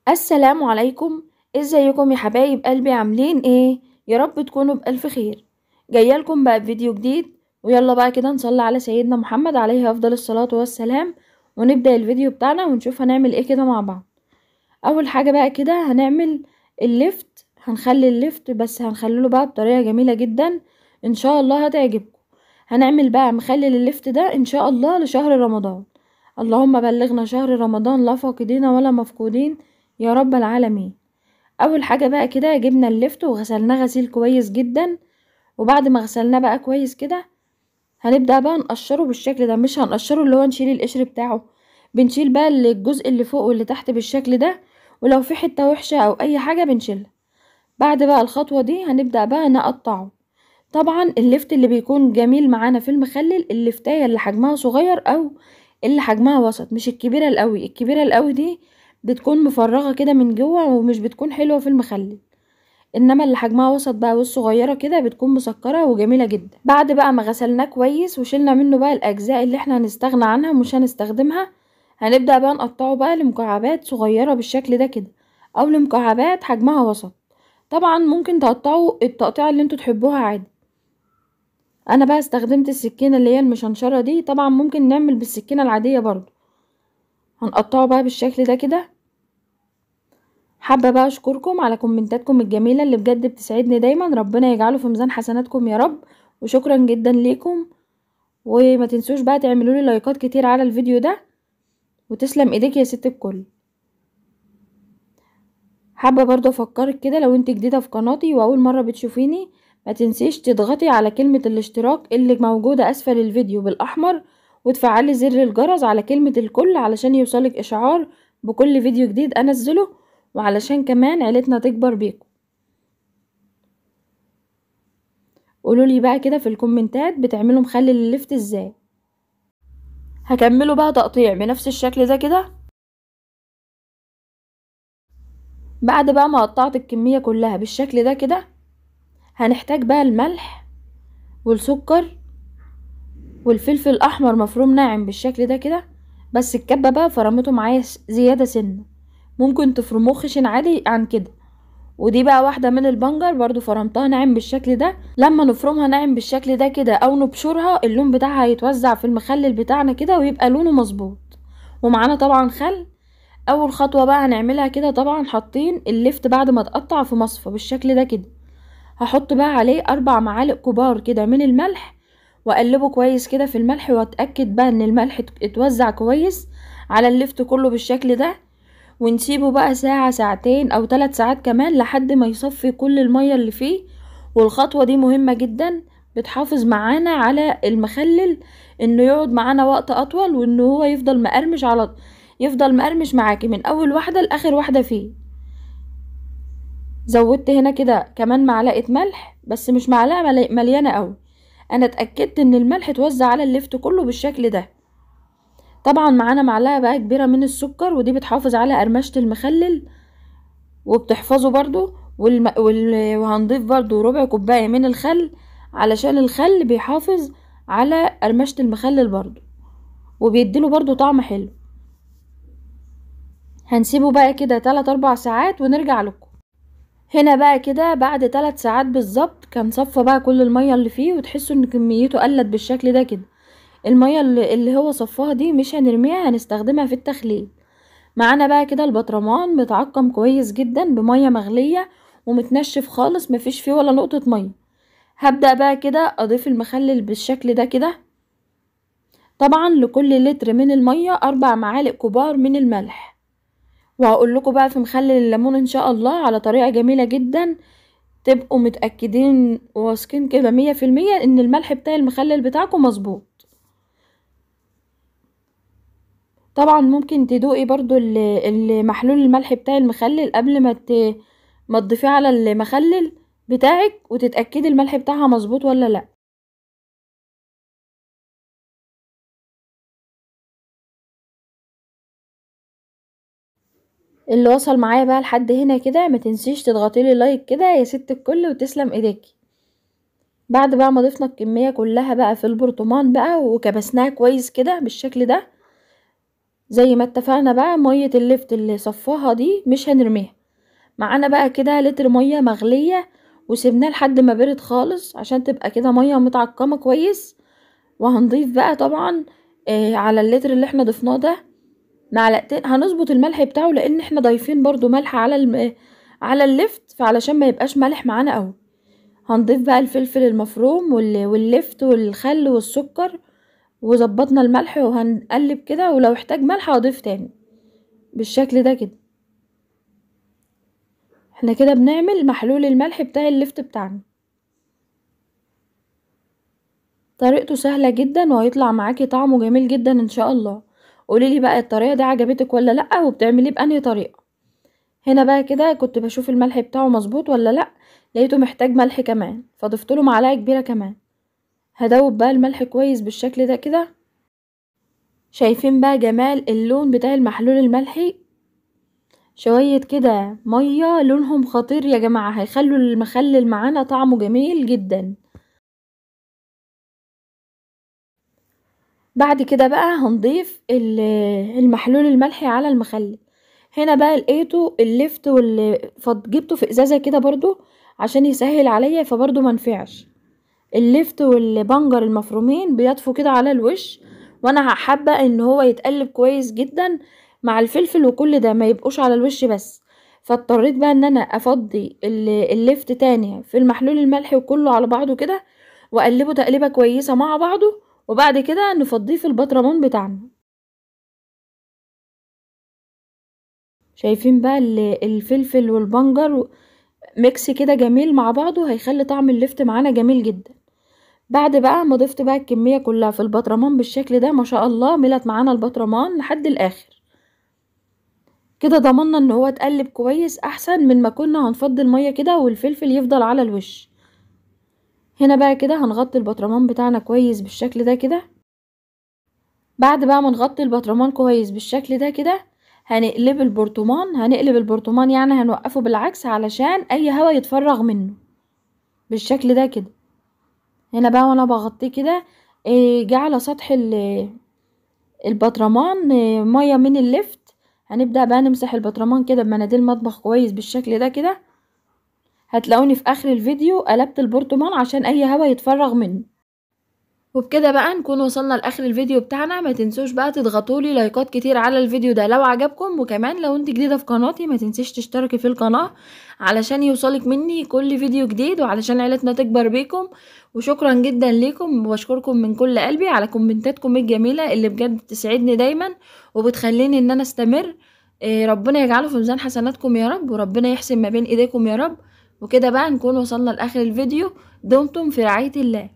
السلام عليكم. ازيكم يا حبايب قلبي؟ عاملين ايه؟ يا رب تكونوا بألف خير. جايه لكم بقى بفيديو جديد، ويلا بقى كده نصلي على سيدنا محمد عليه افضل الصلاة والسلام، ونبدأ الفيديو بتاعنا ونشوف هنعمل ايه كده مع بعض. اول حاجة بقى كده هنعمل الليفت، هنخلي الليفت بس هنخلله بقى بطريقة جميلة جدا ان شاء الله هتعجبكم. هنعمل بقى مخلل الليفت ده ان شاء الله لشهر رمضان. اللهم بلغنا شهر رمضان لا فاقدين ولا مفقودين يا رب العالمين. اول حاجة بقى كده جبنا اللفت وغسلناه غسيل كويس جدا، وبعد ما غسلناه بقى كويس كده هنبدأ بقى نقشره بالشكل ده. مش هنقشره اللي هو نشيل القشر بتاعه، بنشيل بقى الجزء اللي فوق واللي تحت بالشكل ده، ولو في حتة وحشة او اي حاجة بنشيلها. بعد بقى الخطوة دي هنبدأ بقى نقطعه. طبعا اللفت اللي بيكون جميل معانا في المخلل اللفتاية اللي حجمها صغير او اللي حجمها وسط، مش الكبيرة القوي. الكبيرة القوي دي بتكون مفرغة كده من جوه ومش بتكون حلوة في المخلل، انما اللي حجمها وسط بقى والصغيرة كده بتكون مسكرة وجميلة جدا. بعد بقى ما غسلناه كويس وشلنا منه بقى الاجزاء اللي احنا هنستغنى عنها ومش هنستخدمها، هنبدأ بقى نقطعه بقى لمكعبات صغيرة بالشكل ده كده، او لمكعبات حجمها وسط. طبعا ممكن تقطعوا التقطيع اللي انتوا تحبوها عادي. انا بقى استخدمت السكينة اللي هي المشنشرة دي، طبعا ممكن نعمل بالسكينة العادية برضو. هنقطعه بقى بالشكل ده كده. حابة بقى اشكركم على كومنتاتكم الجميلة اللي بجد بتسعدني دايما، ربنا يجعله في ميزان حسناتكم يا رب، وشكرا جدا ليكم. وما تنسوش بقى تعملوا لي لايكات كتير على الفيديو ده، وتسلم ايديك يا ست الكل. حابة برضو افكرك كده لو انت جديدة في قناتي واول مرة بتشوفيني، ما تنسيش تضغطي على كلمة الاشتراك اللي موجودة اسفل الفيديو بالاحمر، وتفعلي زر الجرس على كلمة الكل علشان يوصلك اشعار بكل فيديو جديد انزله، وعلشان كمان عيلتنا تكبر بيكم. قولولي بقى كده في الكومنتات بتعملوا مخلل اللفت ازاي. هكمله بقى تقطيع بنفس الشكل ده كده. بعد بقى ما قطعت الكمية كلها بالشكل ده كده، هنحتاج بقى الملح والسكر والفلفل الاحمر مفروم ناعم بالشكل ده كده. بس الكبة بقى فرمته معايا زيادة سنة، ممكن تفرموه خشن عادي عن كده. ودي بقى واحدة من البنجر برضو فرمتها ناعم بالشكل ده. لما نفرمها ناعم بالشكل ده كده او نبشرها، اللون بتاعها هيتوزع في المخلل بتاعنا كده ويبقى لونه مظبوط. ومعانا طبعا خل. اول خطوة بقى هنعملها كده، طبعا حاطين اللفت بعد ما اتقطع في مصفى بالشكل ده كده. هحط بقى عليه 4 معالق كبار كده من الملح، واقلبه كويس كده في الملح، واتأكد بقى ان الملح اتوزع كويس على اللفت كله بالشكل ده. ونسيبه بقى ساعة ساعتين او 3 ساعات كمان لحد ما يصفي كل المية اللي فيه. والخطوة دي مهمة جدا، بتحافظ معانا على المخلل انه يقعد معانا وقت اطول، وانه هو يفضل مقرمش معاكي من اول واحدة لاخر واحدة فيه. زودت هنا كده كمان معلقة ملح، بس مش معلقة مليانة قوي. انا اتأكدت ان الملح اتوزع على اللفت كله بالشكل ده. طبعا معانا معلقة بقى كبيرة من السكر، ودي بتحافظ على قرمشة المخلل وبتحفظه برضو. وهنضيف برضو ربع كوباية من الخل، علشان الخل بيحافظ على قرمشة المخلل برضو، وبيديله برضو طعم حلو. هنسيبه بقى كده 3-4 ساعات ونرجع لكم. هنا بقى كده بعد 3 ساعات بالظبط كان صفى بقى كل المية اللي فيه، وتحسوا ان كميته قلت بالشكل ده كده. المية اللي هو صفاها دي مش هنرميها، هنستخدمها في التخليل. معانا بقى كده البطرمان متعقم كويس جدا بمية مغلية ومتنشف خالص، مفيش فيه ولا نقطة مية. هبدأ بقى كده اضيف المخلل بالشكل ده كده. طبعا لكل لتر من المية 4 معالق كبار من الملح. وهقول لكم بقى في مخلل الليمون ان شاء الله على طريقة جميلة جدا، تبقوا متأكدين واثقين كده 100% ان الملح بتاع المخلل بتاعكم مظبوط. طبعا ممكن تدوقي برضو المحلول الملح بتاع المخلل قبل ما تضيفيه على المخلل بتاعك، وتتأكدي الملح بتاعها مظبوط ولا لا. اللي وصل معايا بقى لحد هنا كده ما تنسيش تضغطي لي لايك كده يا ست الكل، وتسلم ايديكي. بعد بقى ما ضفنا الكمية كلها بقى في البرطمان بقى وكبسناها كويس كده بالشكل ده، زي ما اتفقنا بقى مية اللفت اللي صفاها دي مش هنرميها. معانا بقى كده لتر مية مغلية وسيبناه لحد ما برد خالص عشان تبقى كده مية متعقمة كويس. وهنضيف بقى طبعا على اللتر اللي احنا ضفناه ده معلقتين. هنظبط الملح بتاعه لان احنا ضايفين برضو ملح على اللفت، فعلشان ما يبقاش مالح معانا قوي. هنضيف بقى الفلفل المفروم واللفت والخل والسكر، وظبطنا الملح وهنقلب كده، ولو احتاج ملح هضيف تاني بالشكل ده كده. احنا كده بنعمل محلول الملح بتاع اللفت بتاعنا. طريقته سهلة جدا وهيطلع معاكي طعمه جميل جدا ان شاء الله. قوليلي بقى الطريقة دي عجبتك ولا لأ، وبتعمليه بأنهي طريقة. هنا بقى كده كنت بشوف الملح بتاعه مظبوط ولا لأ، لقيته محتاج ملح كمان فضفت له معلقة كبيرة كمان. هدوب بقى الملح كويس بالشكل ده كده. شايفين بقى جمال اللون بتاع المحلول الملحي؟ شوية كده مية لونهم خطير يا جماعة، هيخلوا المخلل معانا طعمه جميل جدا. بعد كده بقى هنضيف المحلول الملحي على المخلل. هنا بقى لقيته اللفت جبته في ازازة كده برضو عشان يسهل عليا، فبرضو منفعش. اللفت والبنجر المفرومين بيطفوا كده على الوش، وانا حابة ان هو يتقلب كويس جدا مع الفلفل وكل ده، ما يبقوش على الوش بس. فاضطريت بقى ان انا افضي اللفت تاني في المحلول الملحي وكله على بعضه كده، واقلبه تقليبة كويسة مع بعضه، وبعد كده نفضيه في البطرمان بتاعنا. شايفين بقى الفلفل والبنجر ميكس كده جميل مع بعضه، هيخلي طعم اللفت معانا جميل جدا. بعد بقى ما ضفت بقى الكمية كلها في البطرمان بالشكل ده، ما شاء الله ملت معانا البطرمان لحد الاخر. كده ضمننا ان هو اتقلب كويس احسن من ما كنا هنفضي المية كده والفلفل يفضل على الوش. هنا بقى كده هنغطي البطرمان بتاعنا كويس بالشكل ده كده. بعد بقى ما نغطي البطرمان كويس بالشكل ده كده، هنقلب البرطمان يعني هنوقفه بالعكس علشان اي هوا يتفرغ منه بالشكل ده كده. هنا بقى وانا بغطيه كده جه على سطح البطرمان مية من اللفت. هنبدأ بقى نمسح البطرمان كده بمناديل مطبخ كويس بالشكل ده كده. هتلاقوني في اخر الفيديو قلبت البرطمان عشان اي هوا يتفرغ منه. وبكده بقى نكون وصلنا لاخر الفيديو بتاعنا. ما تنسوش بقى تضغطولي لايكات كتير على الفيديو ده لو عجبكم، وكمان لو انت جديدة في قناتي ما تنسيش تشتركي في القناة علشان يوصلك مني كل فيديو جديد، وعلشان عيلتنا تكبر بيكم. وشكرا جدا ليكم، وبشكركم من كل قلبي على كومنتاتكم الجميلة اللي بجد تسعدني دايما وبتخليني ان انا استمر. ربنا يجعله في ميزان حسناتكم يا رب، وربنا يحسن ما بين ايديكم يا رب. وكده بقى نكون وصلنا لاخر الفيديو. دمتم في رعاية الله.